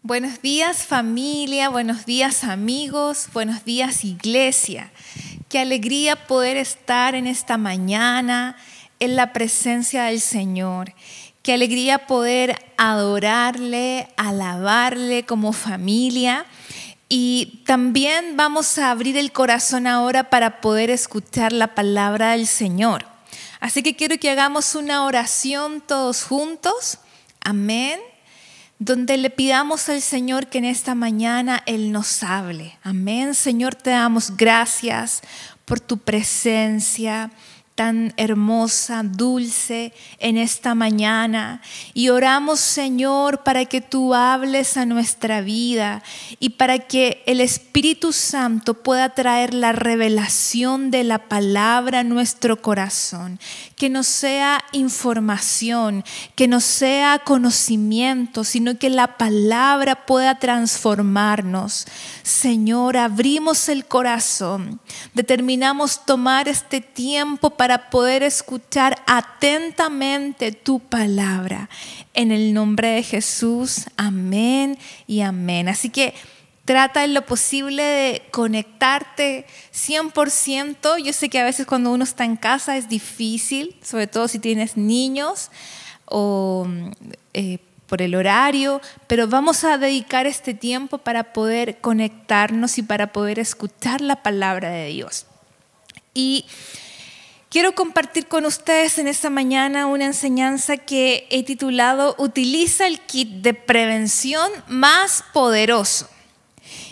Buenos días familia, buenos días amigos, buenos días iglesia. Qué alegría poder estar en esta mañana en la presencia del Señor. Qué alegría poder adorarle, alabarle como familia. Y también vamos a abrir el corazón ahora para poder escuchar la palabra del Señor. Así que quiero que hagamos una oración todos juntos. Amén. Donde le pidamos al Señor que en esta mañana Él nos hable. Amén. Señor, te damos gracias por tu presencia tan hermosa, dulce en esta mañana. Y oramos, Señor, para que tú hables a nuestra vida y para que el Espíritu Santo pueda traer la revelación de la palabra a nuestro corazón. Que no sea información, que no sea conocimiento, sino que la palabra pueda transformarnos. Señor, abrimos el corazón, determinamos tomar este tiempo para poder escuchar atentamente tu palabra. En el nombre de Jesús, amén y amén. Así que trata en lo posible de conectarte 100%. Yo sé que a veces cuando uno está en casa es difícil, sobre todo si tienes niños o por el horario, pero vamos a dedicar este tiempo para poder conectarnos y para poder escuchar la palabra de Dios. Y quiero compartir con ustedes en esta mañana una enseñanza que he titulado Utiliza el kit de prevención más poderoso.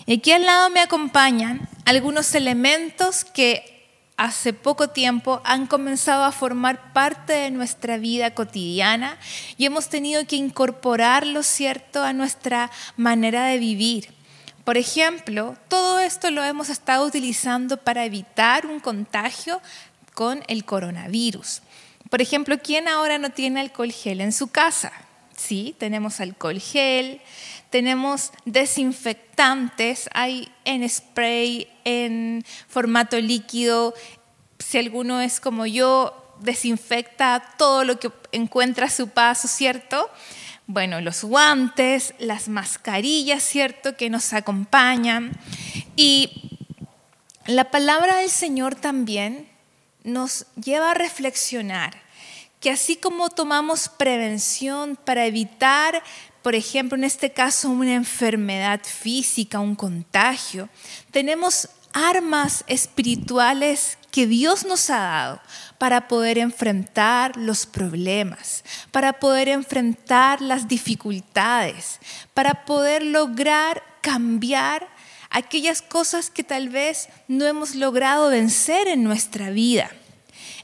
Y aquí al lado me acompañan algunos elementos que hace poco tiempo han comenzado a formar parte de nuestra vida cotidiana y hemos tenido que incorporarlos, ¿cierto?, a nuestra manera de vivir. Por ejemplo, todo esto lo hemos estado utilizando para evitar un contagio con el coronavirus. Por ejemplo, ¿quién ahora no tiene alcohol gel en su casa? Sí, tenemos alcohol gel, tenemos desinfectantes, hay en spray, en formato líquido. Si alguno es como yo, desinfecta todo lo que encuentra a su paso, ¿cierto? Bueno, los guantes, las mascarillas, ¿cierto?, que nos acompañan. Y la palabra del Señor también nos lleva a reflexionar que así como tomamos prevención para evitar, por ejemplo, en este caso, una enfermedad física, un contagio, tenemos armas espirituales que Dios nos ha dado para poder enfrentar los problemas, para poder enfrentar las dificultades, para poder lograr cambiar aquellas cosas que tal vez no hemos logrado vencer en nuestra vida.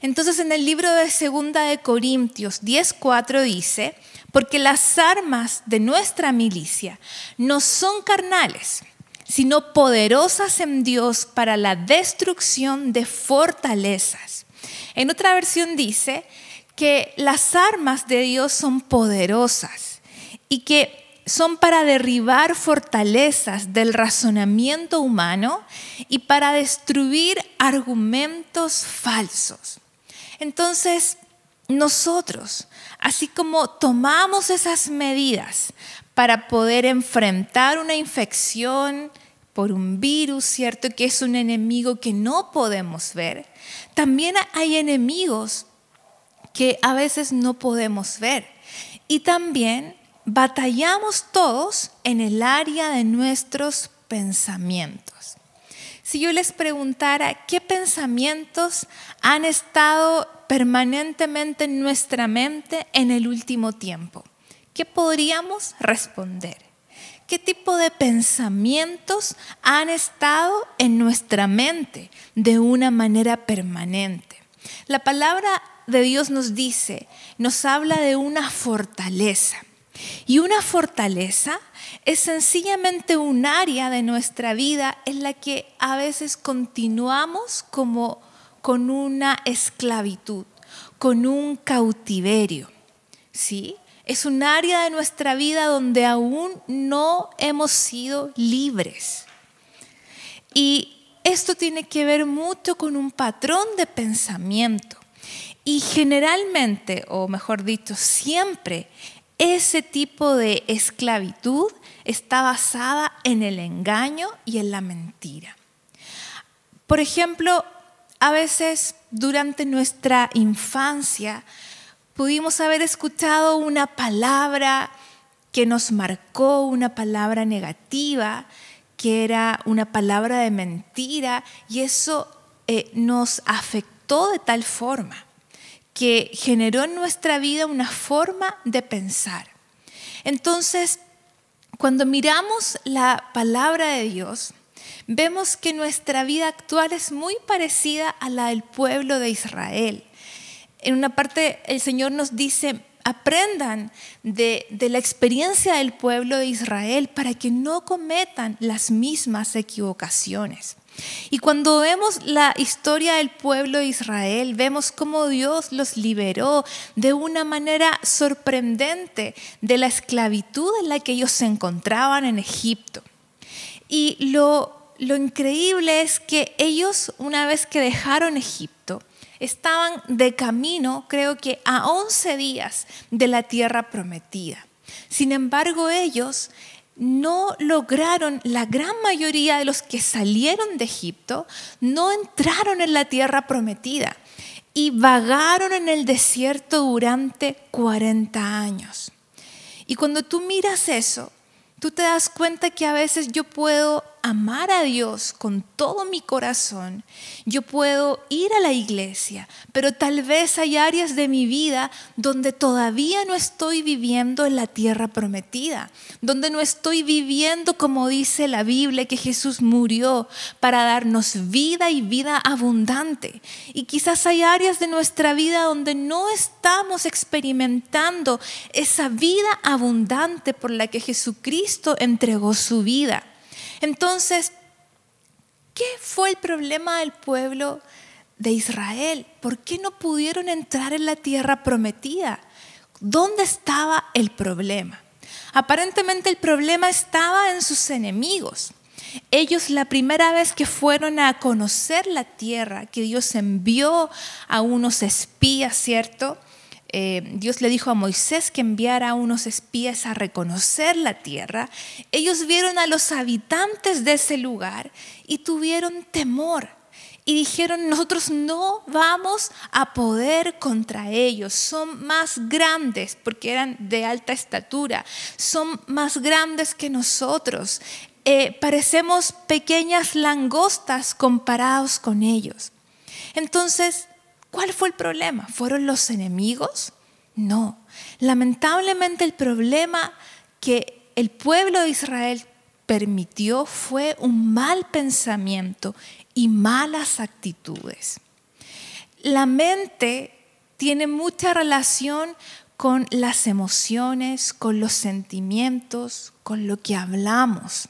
Entonces en el libro de 2 de Corintios 10:4 dice, porque las armas de nuestra milicia no son carnales, sino poderosas en Dios para la destrucción de fortalezas. En otra versión dice que las armas de Dios son poderosas y que son para derribar fortalezas del razonamiento humano y para destruir argumentos falsos. Entonces, nosotros, así como tomamos esas medidas para poder enfrentar una infección por un virus, ¿cierto?, que es un enemigo que no podemos ver, también hay enemigos que a veces no podemos ver. Y también batallamos todos en el área de nuestros pensamientos. Si yo les preguntara qué pensamientos han estado permanentemente en nuestra mente en el último tiempo, ¿qué podríamos responder? ¿Qué tipo de pensamientos han estado en nuestra mente de una manera permanente? La palabra de Dios nos dice, nos habla de una fortaleza. Y una fortaleza es sencillamente un área de nuestra vida en la que a veces continuamos como con una esclavitud, con un cautiverio, ¿sí? Es un área de nuestra vida donde aún no hemos sido libres. Y esto tiene que ver mucho con un patrón de pensamiento. Y generalmente, o mejor dicho, siempre, ese tipo de esclavitud está basada en el engaño y en la mentira. Por ejemplo, a veces durante nuestra infancia pudimos haber escuchado una palabra que nos marcó, una palabra negativa, que era una palabra de mentira, y eso nos afectó de tal forma que generó en nuestra vida una forma de pensar. Entonces, cuando miramos la palabra de Dios, vemos que nuestra vida actual es muy parecida a la del pueblo de Israel. En una parte el Señor nos dice: aprendan de la experiencia del pueblo de Israel para que no cometan las mismas equivocaciones. Y cuando vemos la historia del pueblo de Israel, vemos cómo Dios los liberó de una manera sorprendente de la esclavitud en la que ellos se encontraban en Egipto. Y lo increíble es que ellos, una vez que dejaron Egipto, estaban de camino, creo que a 11 días de la tierra prometida. Sin embargo, ellos no lograron, la gran mayoría de los que salieron de Egipto, no entraron en la tierra prometida y vagaron en el desierto durante 40 años. Y cuando tú miras eso, tú te das cuenta que a veces yo puedo amar a Dios con todo mi corazón, yo puedo ir a la iglesia, pero tal vez hay áreas de mi vida donde todavía no estoy viviendo en la tierra prometida, donde no estoy viviendo como dice la Biblia, que Jesús murió para darnos vida y vida abundante. Y quizás hay áreas de nuestra vida donde no estamos experimentando esa vida abundante por la que Jesucristo entregó su vida. Entonces, ¿qué fue el problema del pueblo de Israel? ¿Por qué no pudieron entrar en la tierra prometida? ¿Dónde estaba el problema? Aparentemente el problema estaba en sus enemigos. Ellos, la primera vez que fueron a conocer la tierra, que Dios envió a unos espías, ¿cierto? Dios le dijo a Moisés que enviara a unos espías a reconocer la tierra. Ellos vieron a los habitantes de ese lugar y tuvieron temor. Y dijeron: nosotros no vamos a poder contra ellos. Son más grandes, porque eran de alta estatura. Son más grandes que nosotros. Parecemos pequeñas langostas comparados con ellos. Entonces, ¿cuál fue el problema? ¿Fueron los enemigos? No. Lamentablemente el problema que el pueblo de Israel permitió fue un mal pensamiento y malas actitudes. La mente tiene mucha relación con las emociones, con los sentimientos, con lo que hablamos.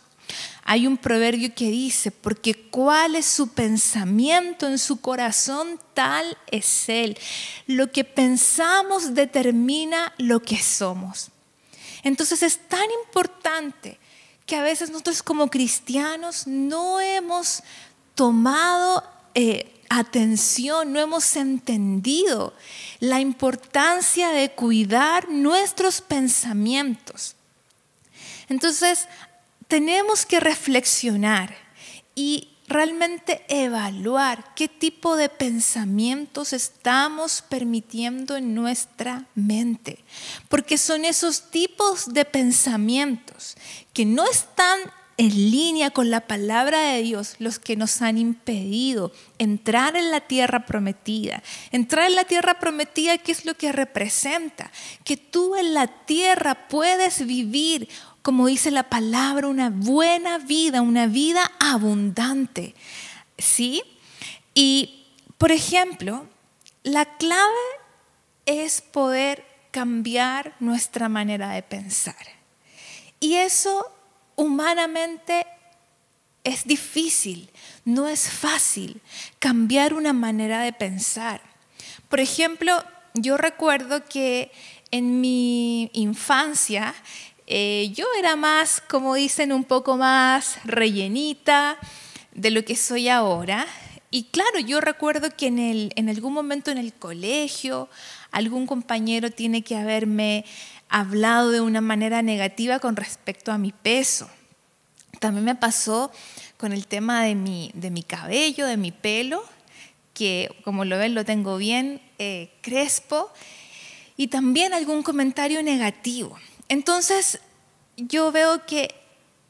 Hay un proverbio que dice: porque cuál es su pensamiento en su corazón, tal es él. Lo que pensamos determina lo que somos. Entonces es tan importante que a veces nosotros como cristianos no hemos tomado atención, no hemos entendido la importancia de cuidar nuestros pensamientos. Entonces, tenemos que reflexionar y realmente evaluar qué tipo de pensamientos estamos permitiendo en nuestra mente. Porque son esos tipos de pensamientos que no están en línea con la palabra de Dios los que nos han impedido entrar en la tierra prometida. Entrar en la tierra prometida, ¿qué es lo que representa? Que tú en la tierra puedes vivir, como dice la palabra, una buena vida, una vida abundante, ¿sí? Y, por ejemplo, la clave es poder cambiar nuestra manera de pensar. Y eso humanamente es difícil, no es fácil cambiar una manera de pensar. Por ejemplo, yo recuerdo que en mi infancia yo era más, como dicen, un poco más rellenita de lo que soy ahora. Y claro, yo recuerdo que en algún momento en el colegio, algún compañero tiene que haberme hablado de una manera negativa con respecto a mi peso. También me pasó con el tema de mi cabello, de mi pelo, que como lo ven lo tengo bien crespo, y también algún comentario negativo. Entonces yo veo que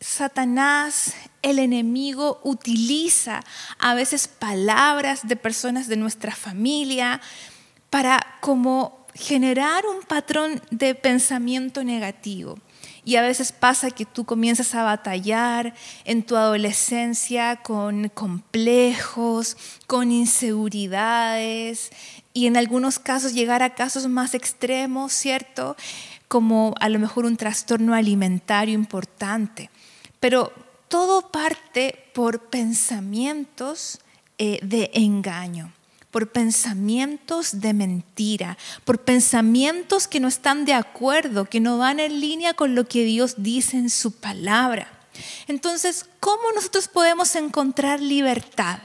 Satanás, el enemigo, utiliza a veces palabras de personas de nuestra familia para como generar un patrón de pensamiento negativo. Y a veces pasa que tú comienzas a batallar en tu adolescencia con complejos, con inseguridades y en algunos casos llegar a casos más extremos, ¿cierto? Como a lo mejor un trastorno alimentario importante. Pero todo parte por pensamientos de engaño, por pensamientos de mentira, por pensamientos que no están de acuerdo, que no van en línea con lo que Dios dice en su palabra. Entonces, ¿cómo nosotros podemos encontrar libertad?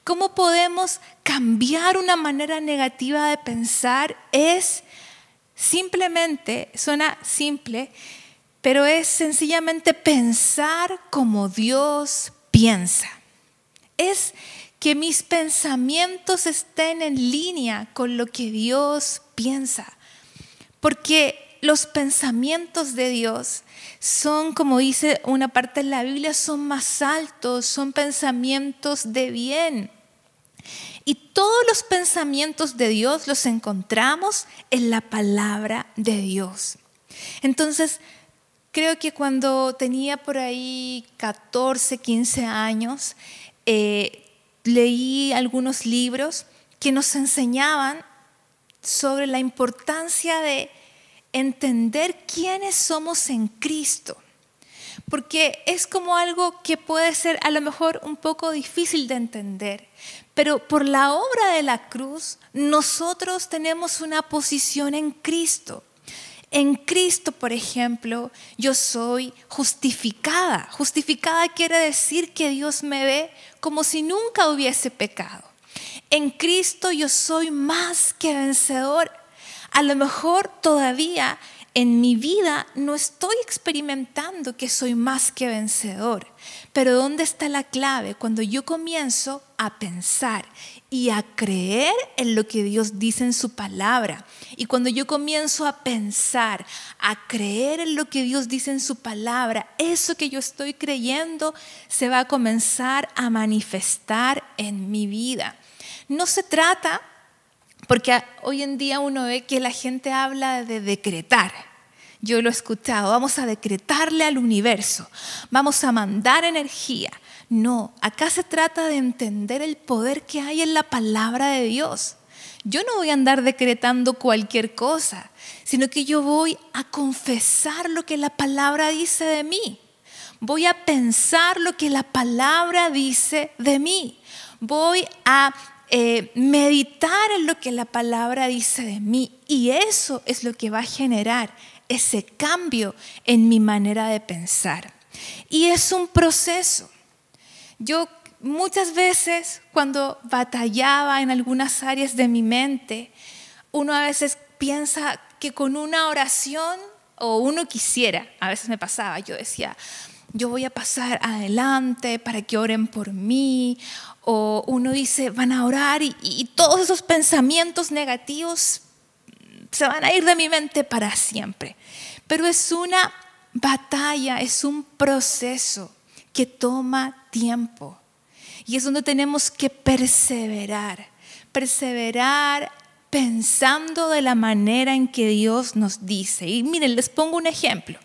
¿Cómo podemos cambiar una manera negativa de pensar? Es simplemente, suena simple, pero es sencillamente pensar como Dios piensa. Es que mis pensamientos estén en línea con lo que Dios piensa. Porque los pensamientos de Dios son, como dice una parte de la Biblia, son más altos, son pensamientos de bien. Y todos los pensamientos de Dios los encontramos en la palabra de Dios. Entonces, creo que cuando tenía por ahí 14, 15 años, leí algunos libros que nos enseñaban sobre la importancia de entender quiénes somos en Cristo. Porque es como algo que puede ser a lo mejor un poco difícil de entender. Pero por la obra de la cruz, nosotros tenemos una posición en Cristo. En Cristo, por ejemplo, yo soy justificada. Justificada quiere decir que Dios me ve como si nunca hubiese pecado. En Cristo yo soy más que vencedor. A lo mejor todavía en mi vida no estoy experimentando que soy más que vencedor. Pero ¿dónde está la clave? Cuando yo comienzo a pensar y a creer en lo que Dios dice en su palabra. Y cuando yo comienzo a pensar, a creer en lo que Dios dice en su palabra, eso que yo estoy creyendo se va a comenzar a manifestar en mi vida. No se trata, porque hoy en día uno ve que la gente habla de decretar. Yo lo he escuchado, vamos a decretarle al universo, vamos a mandar energía. No, acá se trata de entender el poder que hay en la palabra de Dios. Yo no voy a andar decretando cualquier cosa, sino que yo voy a confesar lo que la palabra dice de mí. Voy a pensar lo que la palabra dice de mí. Voy a meditar en lo que la palabra dice de mí. Y eso es lo que va a generar ese cambio en mi manera de pensar. Y es un proceso. Yo muchas veces cuando batallaba en algunas áreas de mi mente, uno a veces piensa que con una oración, o uno quisiera, a veces me pasaba, yo decía, yo voy a pasar adelante para que oren por mí, o uno dice, van a orar y todos esos pensamientos negativos se van a ir de mi mente para siempre. Pero es una batalla, es un proceso que toma tiempo. Y es donde tenemos que perseverar pensando de la manera en que Dios nos dice. Y miren, les pongo un ejemplo.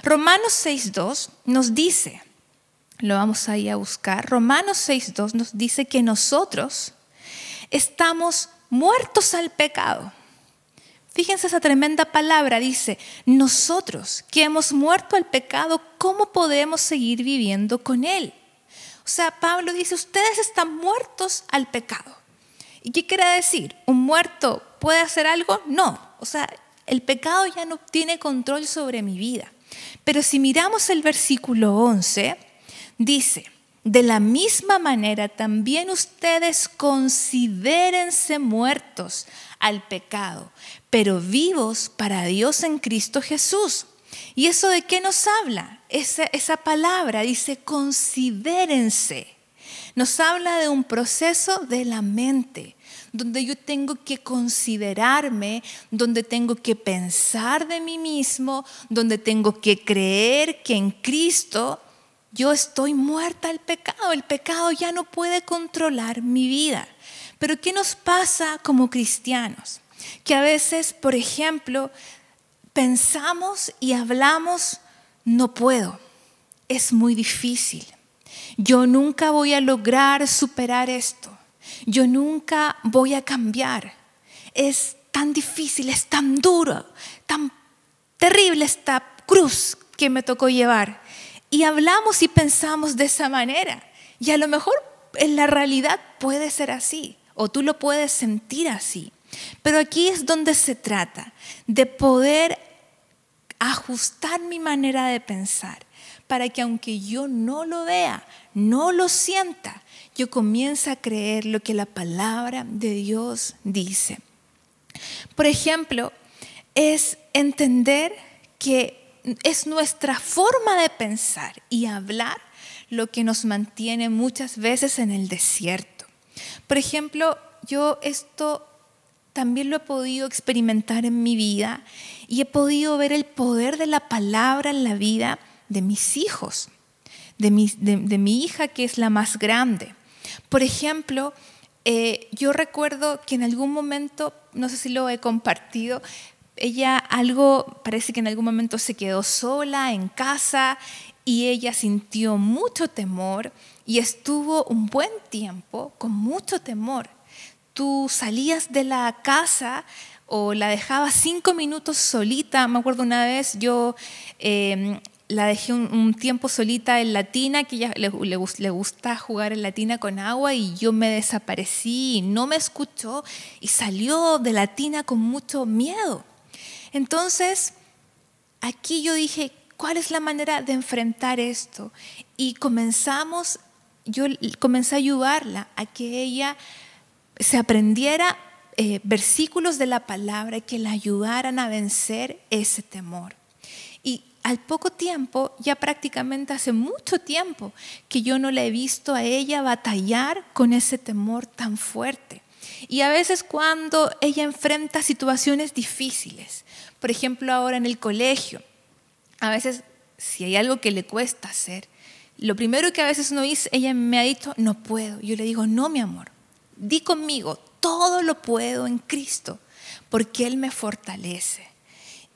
Romanos 6:2 nos dice, lo vamos ahí a buscar, Romanos 6:2 nos dice que nosotros estamos muertos al pecado. Fíjense esa tremenda palabra, dice, nosotros que hemos muerto al pecado, ¿cómo podemos seguir viviendo con él? O sea, Pablo dice, ustedes están muertos al pecado. ¿Y qué quiere decir? ¿Un muerto puede hacer algo? No. O sea, el pecado ya no tiene control sobre mi vida. Pero si miramos el versículo 11, dice, de la misma manera también ustedes considérense muertos al pecado, pero vivos para Dios en Cristo Jesús. ¿Y eso de qué nos habla? Esa palabra dice considérense. Nos habla de un proceso de la mente, donde yo tengo que considerarme, donde tengo que pensar de mí mismo, donde tengo que creer que en Cristo yo estoy muerta al pecado. El pecado ya no puede controlar mi vida. Pero ¿qué nos pasa como cristianos? Que a veces, por ejemplo, pensamos y hablamos, no puedo, es muy difícil. Yo nunca voy a lograr superar esto. Yo nunca voy a cambiar. Es tan difícil, es tan duro, tan terrible esta cruz que me tocó llevar. Y hablamos y pensamos de esa manera. Y a lo mejor en la realidad puede ser así, o tú lo puedes sentir así. Pero aquí es donde se trata de poder ajustar mi manera de pensar para que aunque yo no lo vea, no lo sienta, yo comience a creer lo que la palabra de Dios dice. Por ejemplo, es entender que es nuestra forma de pensar y hablar lo que nos mantiene muchas veces en el desierto. Por ejemplo, yo esto también lo he podido experimentar en mi vida y he podido ver el poder de la palabra en la vida de mis hijos, de mi hija que es la más grande. Por ejemplo, yo recuerdo que en algún momento, no sé si lo he compartido, ella parece que en algún momento se quedó sola en casa y ella sintió mucho temor y estuvo un buen tiempo con mucho temor. Tú salías de la casa o la dejabas 5 minutos solita. Me acuerdo una vez yo la dejé un tiempo solita en la tina, que ella le gusta jugar en la tina con agua, y yo me desaparecí y no me escuchó y salió de la tina con mucho miedo. Entonces, aquí yo dije, ¿cuál es la manera de enfrentar esto? Y yo comencé a ayudarla a que ella se aprendiera versículos de la palabra que la ayudaran a vencer ese temor. Y al poco tiempo, ya prácticamente hace mucho tiempo, que yo no la he visto a ella batallar con ese temor tan fuerte. Y a veces cuando ella enfrenta situaciones difíciles, por ejemplo ahora en el colegio, a veces si hay algo que le cuesta hacer, lo primero que a veces uno dice, ella me ha dicho, no puedo. Yo le digo, no, mi amor, di conmigo, todo lo puedo en Cristo, porque Él me fortalece.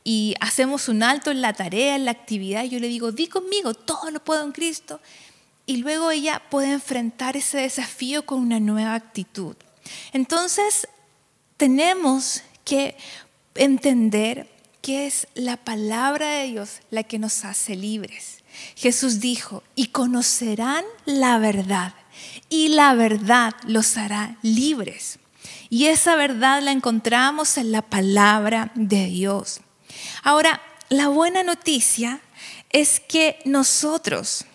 Y hacemos un alto en la tarea, en la actividad, y yo le digo, di conmigo, todo lo puedo en Cristo. Y luego ella puede enfrentar ese desafío con una nueva actitud. Entonces, tenemos que entender que es la palabra de Dios la que nos hace libres. Jesús dijo, y conocerán la verdad, y la verdad los hará libres. Y esa verdad la encontramos en la palabra de Dios. Ahora, la buena noticia es que nosotros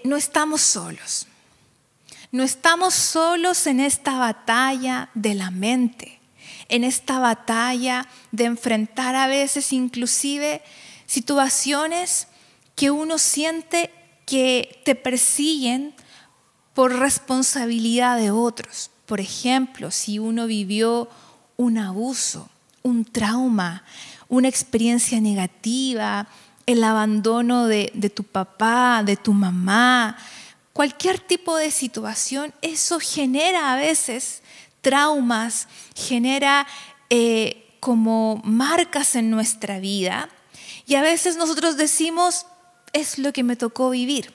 no estamos solos. No estamos solos en esta batalla de la mente, en esta batalla de enfrentar a veces inclusive situaciones que uno siente que te persiguen por responsabilidad de otros. Por ejemplo, si uno vivió un abuso, un trauma, una experiencia negativa, el abandono de tu papá, de tu mamá, cualquier tipo de situación, eso genera a veces traumas, genera como marcas en nuestra vida. Y a veces nosotros decimos, es lo que me tocó vivir.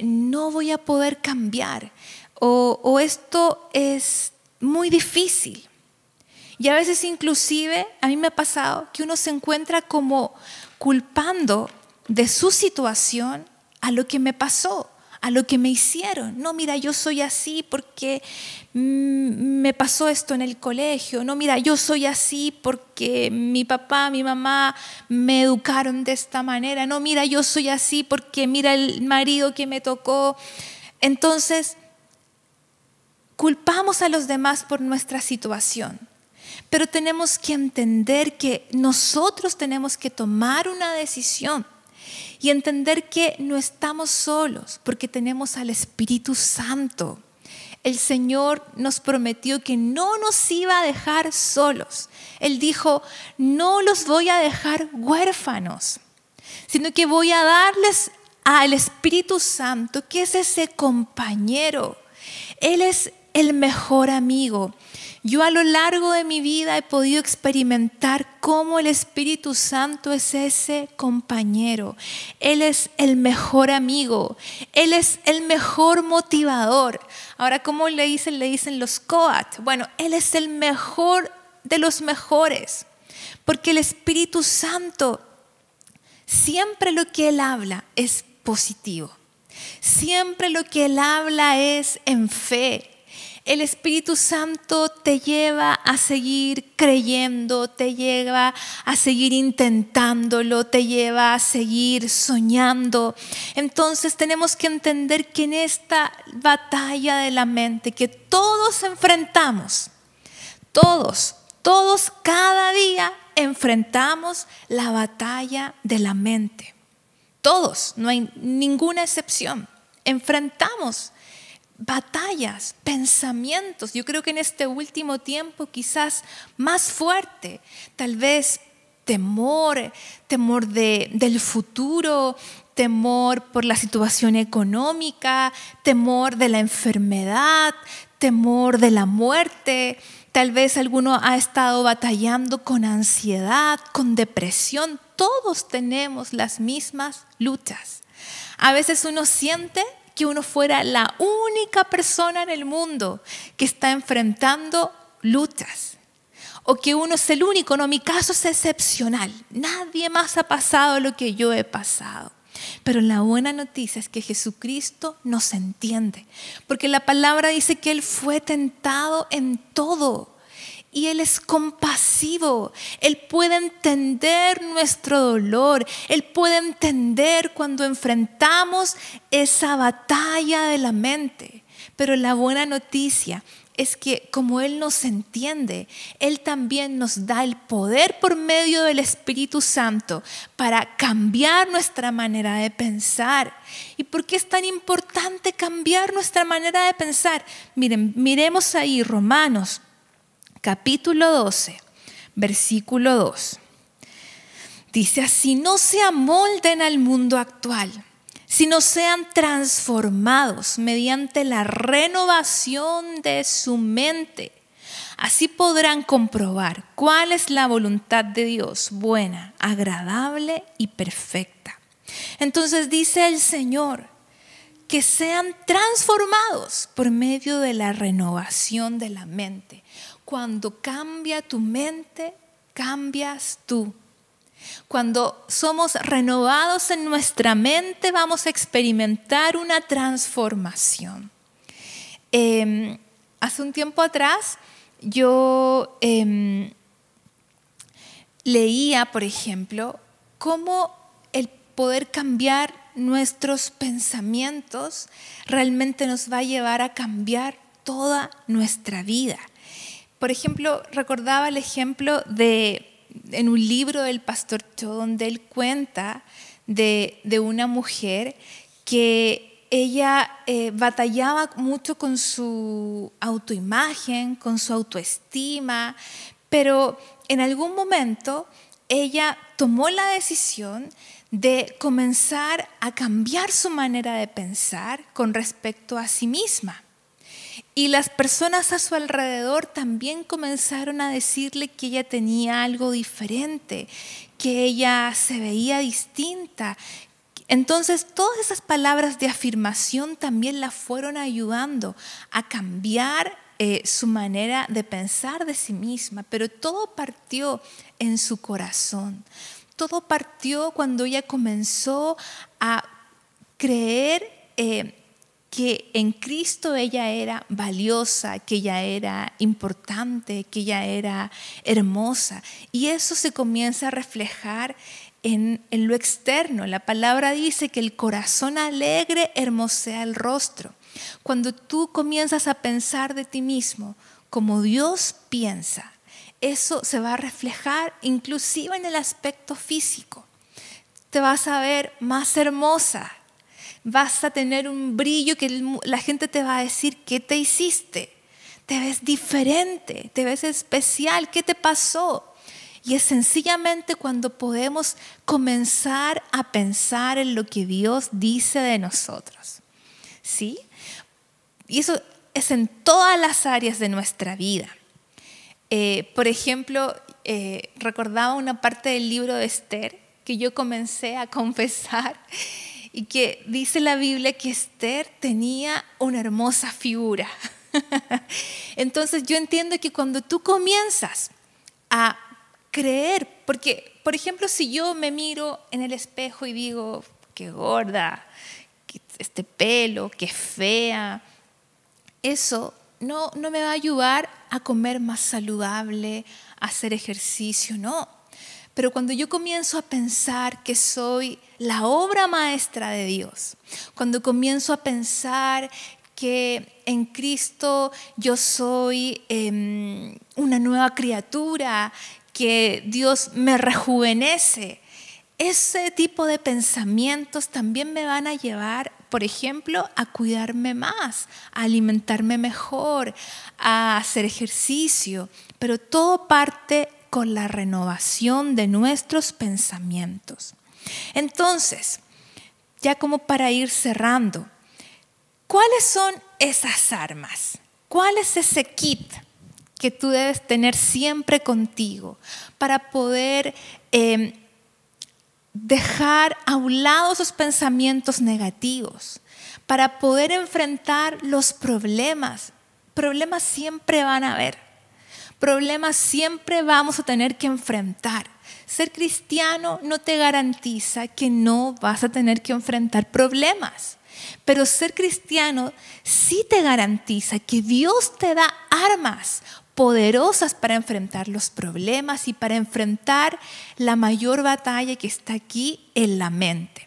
No voy a poder cambiar. O esto es muy difícil. Y a veces inclusive, a mí me ha pasado que uno se encuentra como culpando de su situación a lo que me pasó, a lo que me hicieron. No, mira, yo soy así porque me pasó esto en el colegio. No, mira, yo soy así porque mi papá, mi mamá me educaron de esta manera. No, mira, yo soy así porque mira el marido que me tocó. Entonces, culpamos a los demás por nuestra situación. Pero tenemos que entender que nosotros tenemos que tomar una decisión y entender que no estamos solos porque tenemos al Espíritu Santo. El Señor nos prometió que no nos iba a dejar solos. Él dijo, no los voy a dejar huérfanos, sino que voy a darles al Espíritu Santo, que es ese compañero. Él es el mejor amigo. Yo a lo largo de mi vida he podido experimentar cómo el Espíritu Santo es ese compañero. Él es el mejor amigo. Él es el mejor motivador. Ahora, ¿cómo le dicen? Le dicen los Coat. Bueno, Él es el mejor de los mejores. Porque el Espíritu Santo, siempre lo que Él habla es positivo. Siempre lo que Él habla es en fe. El Espíritu Santo te lleva a seguir creyendo, te lleva a seguir intentándolo, te lleva a seguir soñando. Entonces tenemos que entender que en esta batalla de la mente que todos enfrentamos, todos cada día enfrentamos la batalla de la mente. Todos, no hay ninguna excepción. Enfrentamos batallas, pensamientos. Yo creo que en este último tiempo quizás más fuerte, tal vez temor del futuro, temor por la situación económica, temor de la enfermedad, temor de la muerte. Tal vez alguno ha estado batallando con ansiedad, con depresión. Todos tenemos las mismas luchas. A veces uno siente que uno fuera la única persona en el mundo que está enfrentando luchas. O que uno es el único, no, mi caso es excepcional. Nadie más ha pasado lo que yo he pasado. Pero la buena noticia es que Jesucristo nos entiende. Porque la palabra dice que Él fue tentado en todo. Y Él es compasivo, Él puede entender nuestro dolor, Él puede entender cuando enfrentamos esa batalla de la mente. Pero la buena noticia es que como Él nos entiende, Él también nos da el poder por medio del Espíritu Santo para cambiar nuestra manera de pensar. ¿Y por qué es tan importante cambiar nuestra manera de pensar? Miren, miremos ahí Romanos capítulo 12, versículo 2. Dice así, no se amolden al mundo actual, sino sean transformados mediante la renovación de su mente. Así podrán comprobar cuál es la voluntad de Dios, buena, agradable y perfecta. Entonces dice el Señor, que sean transformados por medio de la renovación de la mente. Cuando cambia tu mente, cambias tú. Cuando somos renovados en nuestra mente, vamos a experimentar una transformación. Hace un tiempo atrás, yo leía, por ejemplo, cómo el poder cambiar nuestros pensamientos realmente nos va a llevar a cambiar toda nuestra vida. Por ejemplo, recordaba el ejemplo en un libro del pastor Cho, donde él cuenta de una mujer que ella batallaba mucho con su autoimagen, con su autoestima, pero en algún momento ella tomó la decisión de comenzar a cambiar su manera de pensar con respecto a sí misma. Y las personas a su alrededor también comenzaron a decirle que ella tenía algo diferente, que ella se veía distinta. Entonces, todas esas palabras de afirmación también la fueron ayudando a cambiar su manera de pensar de sí misma. Pero todo partió en su corazón. Todo partió cuando ella comenzó a creer que en Cristo ella era valiosa, que ella era importante, que ella era hermosa. Y eso se comienza a reflejar en lo externo. La palabra dice que el corazón alegre hermosea el rostro. Cuando tú comienzas a pensar de ti mismo como Dios piensa, eso se va a reflejar inclusive en el aspecto físico. Te vas a ver más hermosa. Vas a tener un brillo que la gente te va a decir, ¿qué te hiciste? Te ves diferente, te ves especial, ¿qué te pasó? Y es sencillamente cuando podemos comenzar a pensar en lo que Dios dice de nosotros. ¿Sí? Y eso es en todas las áreas de nuestra vida. Por ejemplo, recordaba una parte del libro de Esther que yo comencé a confesar y que dice la Biblia que Esther tenía una hermosa figura. Entonces yo entiendo que cuando tú comienzas a creer, porque por ejemplo si yo me miro en el espejo y digo, qué gorda, este pelo, qué fea, eso no me va a ayudar a comer más saludable, a hacer ejercicio, no. Pero cuando yo comienzo a pensar que soy la obra maestra de Dios, cuando comienzo a pensar que en Cristo yo soy una nueva criatura, que Dios me rejuvenece, ese tipo de pensamientos también me van a llevar, por ejemplo, a cuidarme más, a alimentarme mejor, a hacer ejercicio, pero todo parte con la renovación de nuestros pensamientos. Entonces, ya como para ir cerrando, ¿cuáles son esas armas? ¿Cuál es ese kit que tú debes tener siempre contigo para poder dejar a un lado esos pensamientos negativos, para poder enfrentar los problemas? Problemas siempre van a haber. Problemas siempre vamos a tener que enfrentar. Ser cristiano no te garantiza que no vas a tener que enfrentar problemas. Pero ser cristiano sí te garantiza que Dios te da armas poderosas para enfrentar los problemas y para enfrentar la mayor batalla que está aquí en la mente.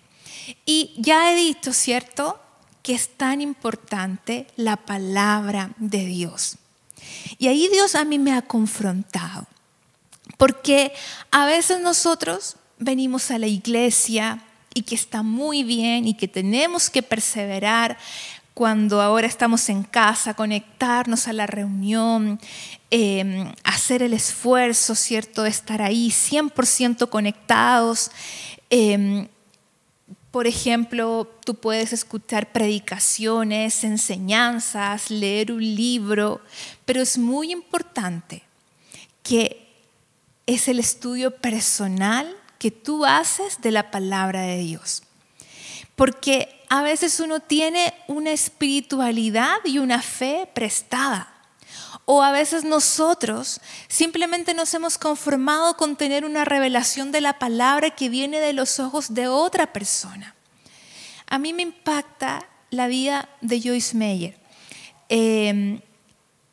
Y ya he dicho, ¿cierto?, que es tan importante la palabra de Dios. Y ahí Dios a mí me ha confrontado, porque a veces nosotros venimos a la iglesia y que está muy bien y que tenemos que perseverar cuando ahora estamos en casa, conectarnos a la reunión, hacer el esfuerzo, ¿cierto?, de estar ahí 100% conectados. Por ejemplo, tú puedes escuchar predicaciones, enseñanzas, leer un libro, pero es muy importante que es el estudio personal que tú haces de la palabra de Dios. Porque a veces uno tiene una espiritualidad y una fe prestada. O a veces nosotros simplemente nos hemos conformado con tener una revelación de la palabra que viene de los ojos de otra persona. A mí me impacta la vida de Joyce Meyer.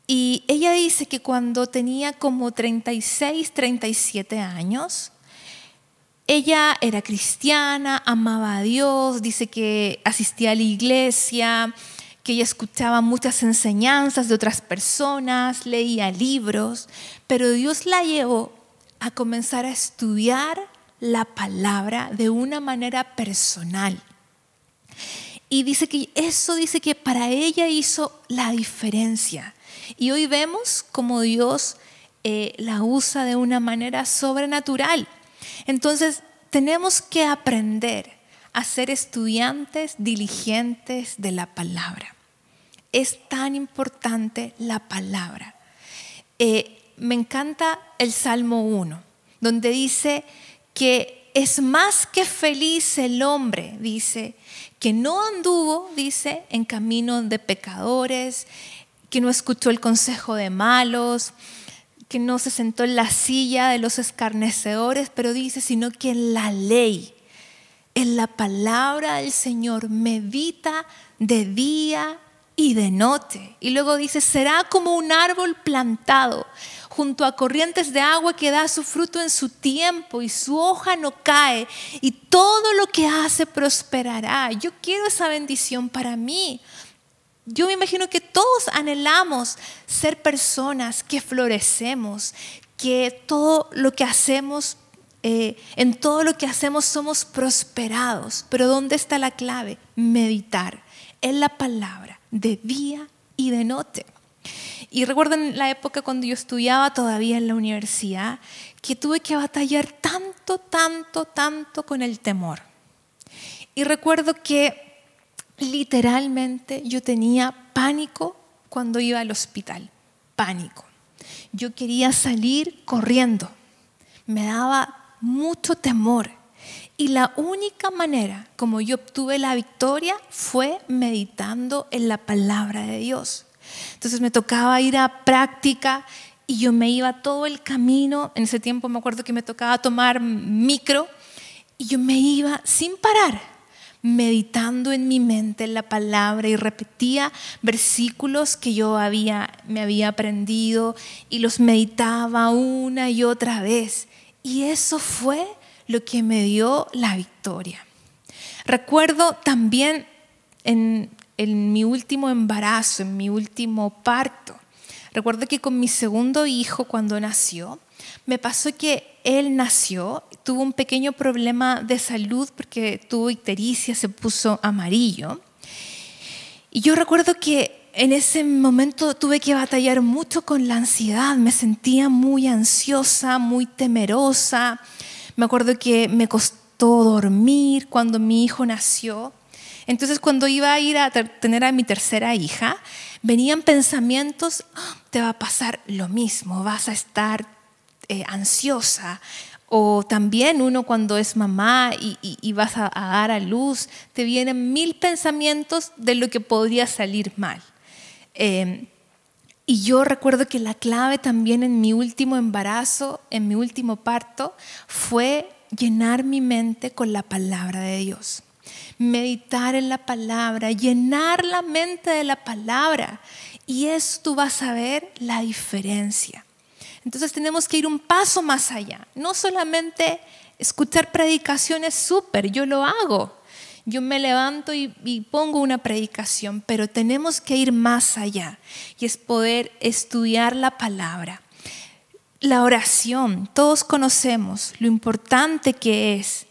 Y ella dice que cuando tenía como 36, 37 años, ella era cristiana, amaba a Dios, dice que asistía a la iglesia, que ella escuchaba muchas enseñanzas de otras personas, leía libros, pero Dios la llevó a comenzar a estudiar la palabra de una manera personal. Y dice que para ella hizo la diferencia. Y hoy vemos cómo Dios la usa de una manera sobrenatural. Entonces, tenemos que aprender a ser estudiantes diligentes de la palabra. Es tan importante la palabra. Me encanta el Salmo 1, donde dice que es más que feliz el hombre, dice, que no anduvo, dice, en camino de pecadores, que no escuchó el consejo de malos, que no se sentó en la silla de los escarnecedores, pero dice, sino que en la ley en la palabra del Señor, medita de día y de noche. Y luego dice, será como un árbol plantado junto a corrientes de agua que da su fruto en su tiempo y su hoja no cae y todo lo que hace prosperará. Yo quiero esa bendición para mí. Yo me imagino que todos anhelamos ser personas que florecemos, que todo lo que hacemos, en todo lo que hacemos somos prosperados. Pero ¿dónde está la clave? Meditar en la palabra de día y de noche. Y recuerdo en la época cuando yo estudiaba todavía en la universidad, que tuve que batallar tanto con el temor. Y recuerdo que literalmente yo tenía pánico cuando iba al hospital, pánico. Yo quería salir corriendo, me daba mucho temor. Y la única manera como yo obtuve la victoria fue meditando en la palabra de Dios. Entonces me tocaba ir a práctica y yo me iba todo el camino. En ese tiempo me acuerdo que me tocaba tomar micro y yo me iba sin parar, meditando en mi mente en la palabra y repetía versículos que yo me había aprendido y los meditaba una y otra vez. Y eso fue lo que me dio la victoria. Recuerdo también en mi último embarazo, en mi último parto. Recuerdo que con mi segundo hijo, cuando nació, me pasó que él nació, tuvo un pequeño problema de salud porque tuvo ictericia, se puso amarillo. Y yo recuerdo que en ese momento tuve que batallar mucho con la ansiedad, me sentía muy ansiosa, muy temerosa. Me acuerdo que me costó dormir cuando mi hijo nació. Entonces cuando iba a ir a tener a mi tercera hija, venían pensamientos, te va a pasar lo mismo, vas a estar ansiosa. O también uno cuando es mamá y vas a dar a luz, te vienen 1000 pensamientos de lo que podría salir mal. Y yo recuerdo que la clave también en mi último embarazo, en mi último parto, fue llenar mi mente con la palabra de Dios. Meditar en la palabra, llenar la mente de la palabra. Y eso tú vas a ver la diferencia. Entonces tenemos que ir un paso más allá. No solamente escuchar predicaciones súper, yo lo hago. Yo me levanto y pongo una predicación, pero tenemos que ir más allá. Y es poder estudiar la palabra. La oración, todos conocemos lo importante que es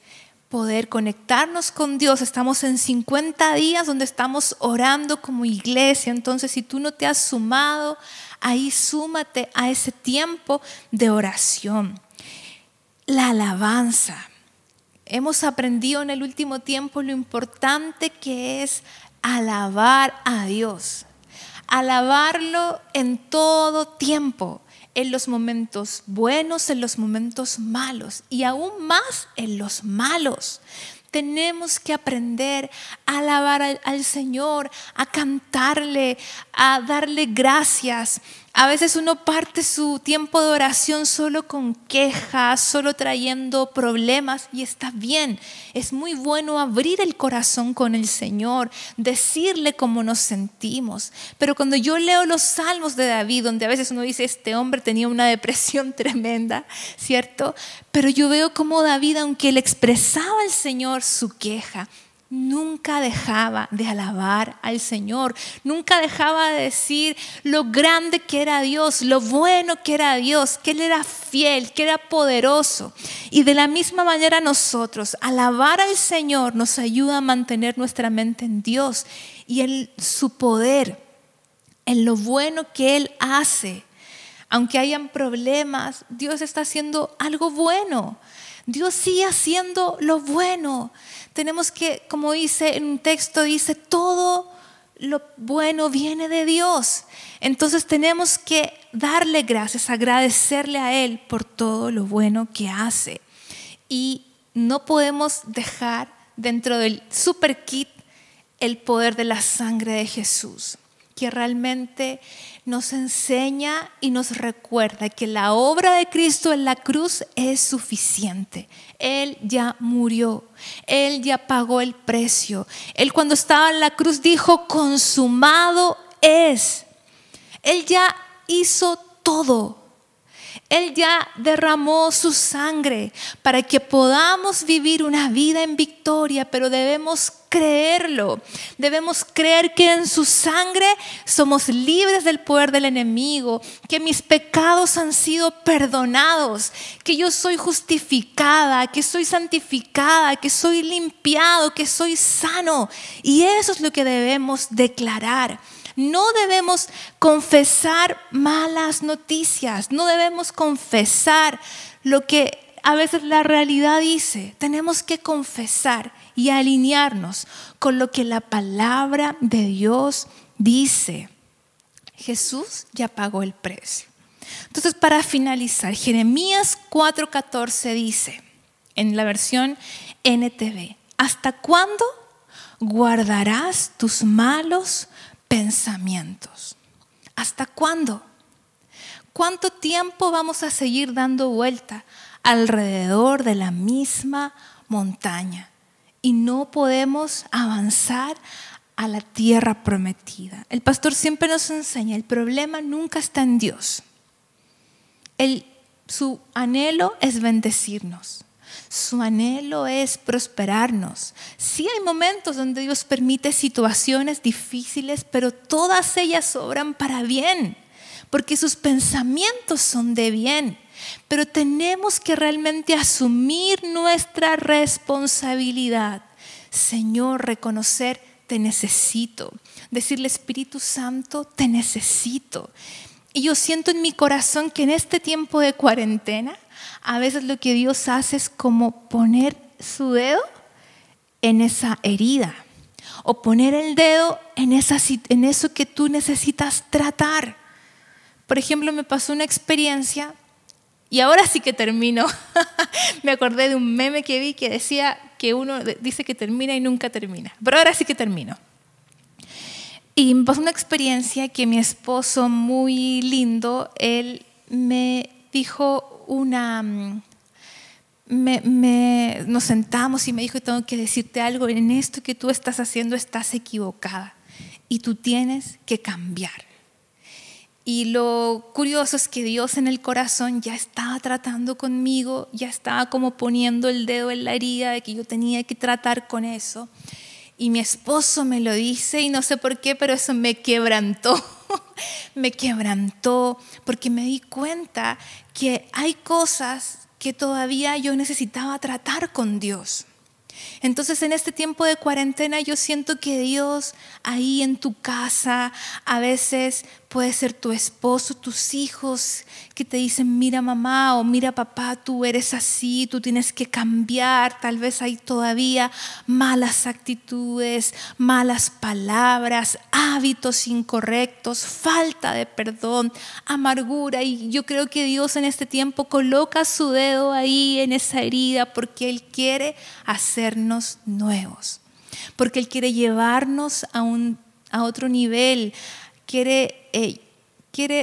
poder conectarnos con Dios. Estamos en 50 días donde estamos orando como iglesia. Entonces, si tú no te has sumado, ahí súmate a ese tiempo de oración. La alabanza. Hemos aprendido en el último tiempo lo importante que es alabar a Dios. Alabarlo en todo tiempo. En los momentos buenos, en los momentos malos y aún más en los malos. Tenemos que aprender a alabar al Señor, a cantarle, a darle gracias. A veces uno parte su tiempo de oración solo con quejas, solo trayendo problemas y está bien. Es muy bueno abrir el corazón con el Señor, decirle cómo nos sentimos. Pero cuando yo leo los salmos de David, donde a veces uno dice, este hombre tenía una depresión tremenda, ¿cierto? Pero yo veo cómo David, aunque le expresaba al Señor su queja, nunca dejaba de alabar al Señor, nunca dejaba de decir lo grande que era Dios, lo bueno que era Dios, que Él era fiel, que era poderoso. Y de la misma manera nosotros, alabar al Señor nos ayuda a mantener nuestra mente en Dios y en su poder, en lo bueno que Él hace. Aunque hayan problemas, Dios está haciendo algo bueno. Dios sigue haciendo lo bueno. Tenemos que, como dice en un texto, dice, todo lo bueno viene de Dios. Entonces tenemos que darle gracias, agradecerle a Él por todo lo bueno que hace. Y no podemos dejar dentro del super kit el poder de la sangre de Jesús, porque realmente nos enseña y nos recuerda que la obra de Cristo en la cruz es suficiente. Él ya murió, Él ya pagó el precio. Él cuando estaba en la cruz dijo, consumado es. Él ya hizo todo. Él ya derramó su sangre para que podamos vivir una vida en victoria, pero debemos creerlo. Debemos creer que en su sangre somos libres del poder del enemigo, que mis pecados han sido perdonados, que yo soy justificada, que soy santificada, que soy limpiado, que soy sano. Y eso es lo que debemos declarar. No debemos confesar malas noticias, no debemos confesar lo que a veces la realidad dice. Tenemos que confesar y alinearnos con lo que la palabra de Dios dice. Jesús ya pagó el precio. Entonces, para finalizar, Jeremías 4:14 dice, en la versión NTV, ¿hasta cuándo guardarás tus malos pensamientos? ¿Hasta cuándo? ¿Cuánto tiempo vamos a seguir dando vuelta alrededor de la misma montaña y no podemos avanzar a la tierra prometida? El pastor siempre nos enseña, el problema nunca está en Dios. Su anhelo es bendecirnos. Su anhelo es prosperarnos. Sí hay momentos donde Dios permite situaciones difíciles, pero todas ellas obran para bien, porque sus pensamientos son de bien. Pero tenemos que realmente asumir nuestra responsabilidad. Señor, reconocer, te necesito. Decirle, Espíritu Santo, te necesito. Y yo siento en mi corazón que en este tiempo de cuarentena, a veces lo que Dios hace es como poner su dedo en esa herida o poner el dedo en eso que tú necesitas tratar. Por ejemplo, me pasó una experiencia y ahora sí que termino. Me acordé de un meme que vi que decía que uno dice que termina y nunca termina. Pero ahora sí que termino. Y me pasó una experiencia que mi esposo, muy lindo, él me dijo nos sentamos y me dijo, tengo que decirte algo, en esto que tú estás haciendo estás equivocada y tú tienes que cambiar. Y lo curioso es que Dios en el corazón ya estaba tratando conmigo, ya estaba como poniendo el dedo en la herida de que yo tenía que tratar con eso. Y mi esposo me lo dice y no sé por qué, pero eso me quebrantó. Me quebrantó porque me di cuenta que hay cosas que todavía yo necesitaba tratar con Dios. Entonces en este tiempo de cuarentena yo siento que Dios ahí en tu casa, a veces puede ser tu esposo, tus hijos que te dicen, mira mamá o mira papá, tú eres así, tú tienes que cambiar. Tal vez hay todavía malas actitudes, malas palabras, hábitos incorrectos, falta de perdón, amargura. Y yo creo que Dios en este tiempo coloca su dedo ahí en esa herida porque Él quiere hacernos nuevos, porque Él quiere llevarnos a otro nivel, quiere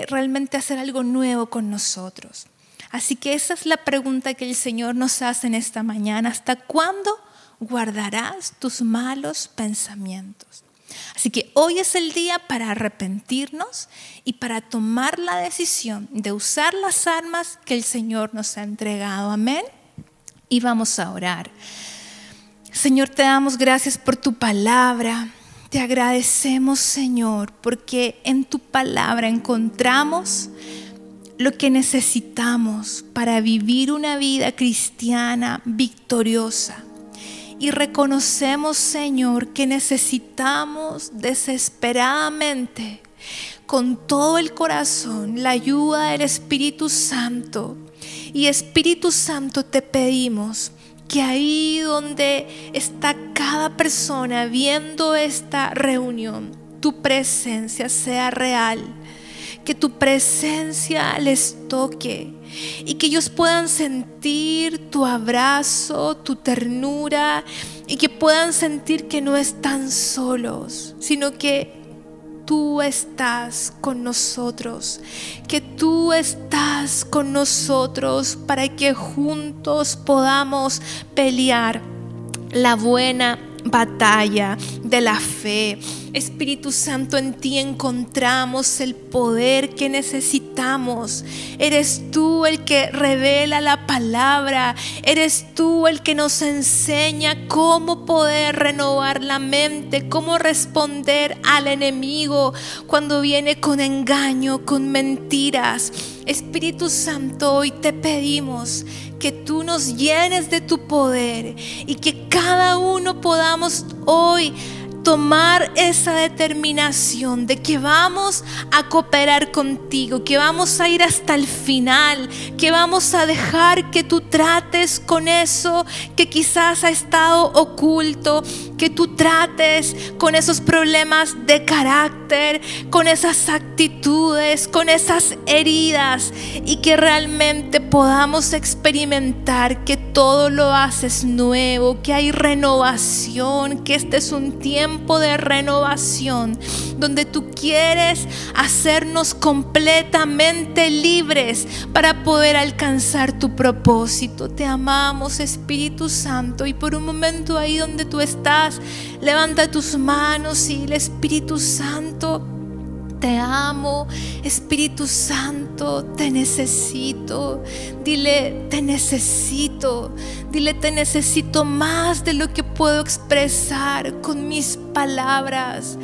realmente hacer algo nuevo con nosotros. Así que esa es la pregunta que el Señor nos hace en esta mañana. ¿Hasta cuándo guardarás tus malos pensamientos? Así que hoy es el día para arrepentirnos y para tomar la decisión de usar las armas que el Señor nos ha entregado. Amén. Y vamos a orar. Señor, te damos gracias por tu palabra. Te agradecemos, Señor, porque en tu palabra encontramos lo que necesitamos para vivir una vida cristiana victoriosa. Y reconocemos, Señor, que necesitamos desesperadamente, con todo el corazón, la ayuda del Espíritu Santo. Y Espíritu Santo, te pedimos que ahí donde está cada persona viendo esta reunión, tu presencia sea real, que tu presencia les toque y que ellos puedan sentir tu abrazo, tu ternura y que puedan sentir que no están solos, sino que tú estás con nosotros, que tú estás con nosotros para que juntos podamos pelear la buena batalla de la fe. Espíritu Santo, en ti encontramos el poder que necesitamos. Eres tú el que revela la palabra. Eres tú el que nos enseña cómo poder renovar la mente, cómo responder al enemigo cuando viene con engaño, con mentiras. Espíritu Santo, hoy te pedimos que tú nos llenes de tu poder y que cada uno podamos hoy tomar esa determinación de que vamos a cooperar contigo, que vamos a ir hasta el final, que vamos a dejar que tú trates con eso que quizás ha estado oculto, que tú trates con esos problemas de carácter, con esas actitudes, con esas heridas, y que realmente podamos experimentar que todo lo haces nuevo, que hay renovación, que este es un tiempo de renovación donde tú quieres hacernos completamente libres para poder alcanzar tu propósito. Te amamos, Espíritu Santo, y por un momento ahí donde tú estás, levanta tus manos y el Espíritu Santo, te amo. Espíritu Santo, te necesito. Dile, te necesito. Dile, te necesito más de lo que puedo expresar con mis palabras.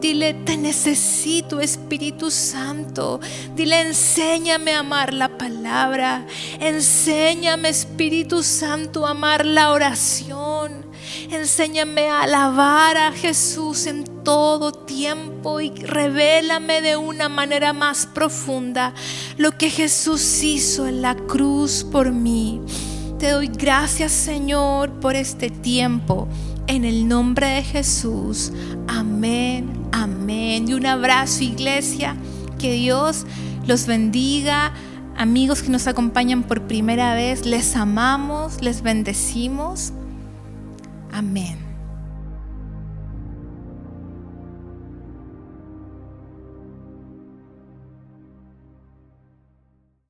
Dile, te necesito, Espíritu Santo. Dile, enséñame a amar la palabra. Enséñame, Espíritu Santo, a amar la oración. Enséñame a alabar a Jesús en todo tiempo y revélame de una manera más profunda lo que Jesús hizo en la cruz por mí. Te doy gracias, Señor, por este tiempo. En el nombre de Jesús. Amén, amén. Y un abrazo, iglesia. Que Dios los bendiga. Amigos que nos acompañan por primera vez, les amamos, les bendecimos. Amén.